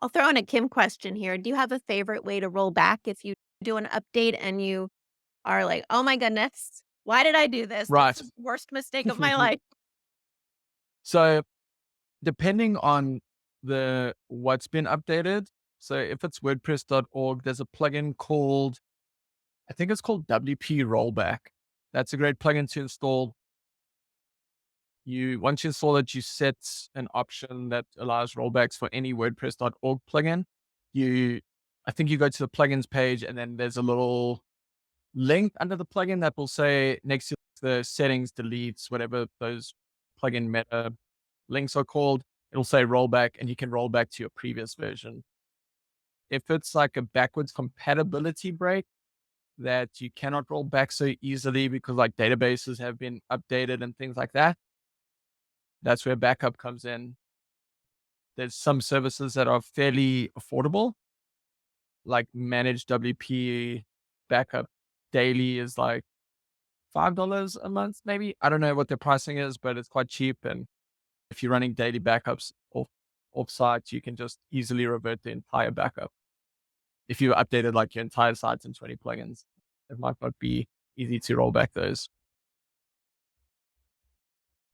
I'll throw in a Kim question here. Do you have a favorite way to roll back if you do an update and you are like, "Oh my goodness, why did I do this? This Right. is the worst mistake of my life." So depending on the what's been updated. So if it's WordPress.org, there's a plugin called, I think it's called WP Rollback. That's a great plugin to install. Once you install it, you set an option that allows rollbacks for any WordPress.org plugin. I think you go to the plugins page and then there's a little link under the plugin that will say next to the settings, deletes, whatever those plugin meta links are called. It'll say rollback and you can roll back to your previous version. If it's like a backwards compatibility break that you cannot roll back so easily because like databases have been updated and things like that, that's where backup comes in. There's some services that are fairly affordable, like managed WP backup daily is like $5 a month, maybe. I don't know what their pricing is, but it's quite cheap. And if you're running daily backups off site, you can just easily revert the entire backup. If you updated like your entire site in 20 plugins, it might not be easy to roll back those.